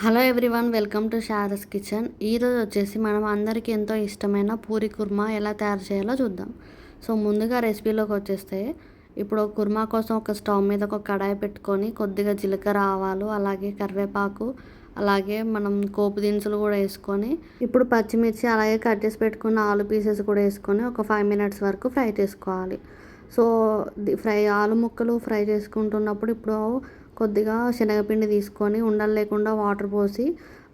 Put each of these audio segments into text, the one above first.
Hello everyone, welcome to Shara's kitchen. ఈరోజు వచ్చేసి మనం అందరికీ ఎంతో ఇష్టమైన పూరి కుర్మా ఎలా తయారు చేయాలో చూద్దాం. సో ముందుగా రెసిపీలోకి వచ్చేస్తే, ఇప్పుడు కుర్మా కోసం ఒక స్టవ్ మీద ఒక కడాయి పెట్టుకొని కొద్దిగా జీలకర్ర, ఆవాలు, అలాగే కరివేపాకు, అలాగే మనం పోపు దినుసులు కూడా వేసుకొని, ఇప్పుడు పచ్చిమిర్చి అలాగే కట్ చేసి పెట్టుకున్న ఆలు పీసెస్ కూడా వేసుకొని ఒక 5 మినిట్స్ వరకు ఫ్రై చేసుకోవాలి. సో ఆలు ముక్కలు ఫ్రై చేసుకుంటున్నప్పుడు ఇప్పుడు కొద్దిగా శనగపిండి తీసుకొని ఉండలు లేకుండా వాటర్ పోసి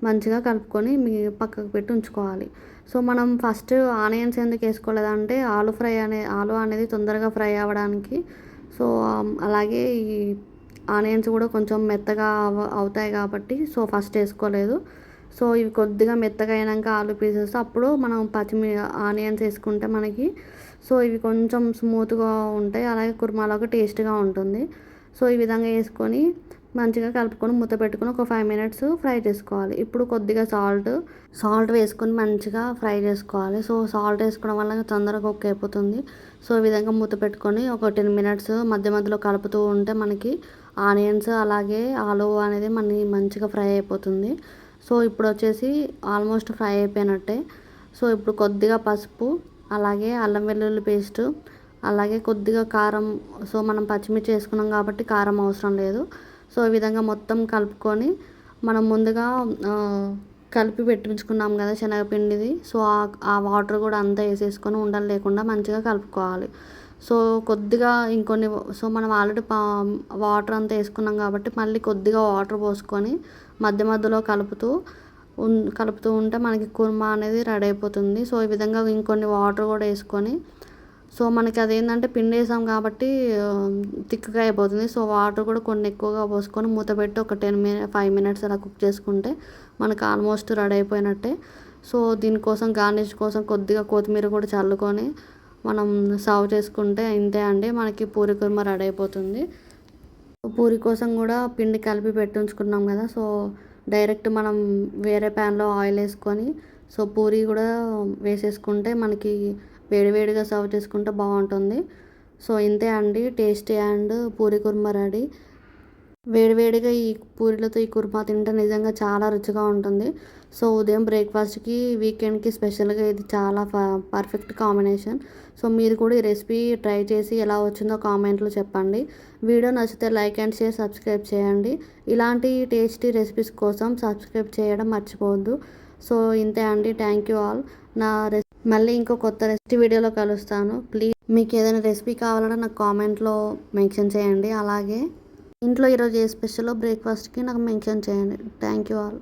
మంచిగా కలుపుకొని పక్కకు పెట్టి ఉంచుకోవాలి. సో మనం ఫస్ట్ ఆనియన్స్ ఎందుకు వేసుకోలేదంటే ఆలు అనేది తొందరగా ఫ్రై అవ్వడానికి. సో అలాగే ఈ ఆనియన్స్ కూడా కొంచెం మెత్తగా అవుతాయి కాబట్టి సో ఫస్ట్ వేసుకోలేదు. సో ఇవి కొద్దిగా మెత్తగా అయినాక ఆలు పీసెస్ అప్పుడు మనం ఆనియన్స్ వేసుకుంటే మనకి సో ఇవి కొంచెం స్మూత్గా ఉంటాయి, అలాగే కుర్మాలోకి టేస్ట్గా ఉంటుంది. సో ఈ విధంగా వేసుకొని మంచిగా కలుపుకొని మూత పెట్టుకొని ఒక 5 మినిట్స్ ఫ్రై చేసుకోవాలి. ఇప్పుడు కొద్దిగా సాల్ట్ వేసుకొని మంచిగా ఫ్రై చేసుకోవాలి. సో సాల్ట్ వేసుకోవడం వల్ల తొందరగా కుక్ అయిపోతుంది. సో ఈ విధంగా మూత పెట్టుకొని ఒక 10 మినిట్స్ మధ్య మధ్యలో కలుపుతూ ఉంటే మనకి ఆనియన్స్ అలాగే ఆలు అనేది మంచిగా ఫ్రై అయిపోతుంది. సో ఇప్పుడు వచ్చేసి ఆల్మోస్ట్ ఫ్రై అయిపోయినట్టే. సో ఇప్పుడు కొద్దిగా పసుపు, అలాగే అల్లం వెల్లుల్లి పేస్టు, అలాగే కొద్దిగా కారం. సో మనం పచ్చిమిర్చి వేసుకున్నాం కాబట్టి కారం అవసరం లేదు. సో ఈ విధంగా మొత్తం కలుపుకొని మనం ముందుగా కలిపి పెట్టించుకున్నాం కదా శనగపిండిది, సో ఆ వాటర్ కూడా అంతా వేసేసుకొని ఉండలు లేకుండా మంచిగా కలుపుకోవాలి. సో కొద్దిగా సో మనం ఆల్రెడీ వాటర్ అంతా వేసుకున్నాం కాబట్టి మళ్ళీ కొద్దిగా వాటర్ పోసుకొని మధ్య మధ్యలో కలుపుతూ ఉంటే మనకి కుర్మా అనేది రెడీ అయిపోతుంది. సో ఈ విధంగా ఇంకొన్ని వాటర్ కూడా వేసుకొని, సో మనకి అదేంటంటే పిండి వేసాం కాబట్టి థిక్గా అయిపోతుంది. సో వాటర్ కూడా కొన్ని ఎక్కువగా పోసుకొని మూత పెట్టి ఒక 5 మినిట్స్ అలా కుక్ చేసుకుంటే మనకు ఆల్మోస్ట్ రెడీ అయిపోయినట్టే. సో దీనికోసం గార్నిష్ కోసం కొద్దిగా కొత్తిమీర కూడా చల్లుకొని మనం సర్వ్ చేసుకుంటే ఇంతే అండి, మనకి పూరి కుర్మా రెడీ అయిపోతుంది. పూరి కోసం కూడా పిండి కలిపి పెట్టి ఉంచుకున్నాం కదా, సో డైరెక్ట్ మనం వేరే ప్యాన్లో ఆయిల్ వేసుకొని సో పూరి కూడా వేసేసుకుంటే మనకి వేడివేడిగా సర్వ్ చేసుకుంటే బాగుంటుంది. సో ఇంతే అండి, tasty and puri kurma ready. వేడివేడిగా ఈ పూరీలతో ఈ కుర్మా తింటే నిజంగా చాలా రుచిగా ఉంటుంది. సో ఉదయం బ్రేక్ఫాస్ట్కి, వీకెండ్కి స్పెషల్గా ఇది చాలా పర్ఫెక్ట్ కాంబినేషన్. సో మీరు కూడా ఈ రెసిపీ ట్రై చేసి ఎలా వచ్చిందో కామెంట్లో చెప్పండి. వీడియో నచ్చితే లైక్ అండ్ షేర్, సబ్స్క్రైబ్ చేయండి. ఇలాంటి టేస్టీ రెసిపీస్ కోసం సబ్స్క్రైబ్ చేయడం మర్చిపోవద్దు. సో ఇంతే అండి, థ్యాంక్ యూ ఆల్. మళ్ళీ ఇంకో కొత్త రెసిపీ వీడియోలో కలుస్తాను. ప్లీజ్ మీకు ఏదైనా రెసిపీ కావాలన్నా నాకు కామెంట్లో మెన్షన్ చేయండి. అలాగే ఇంట్లో ఈరోజు ఏ స్పెషల్లో బ్రేక్ఫాస్ట్కి నాకు మెన్షన్ చేయండి. Thank you all.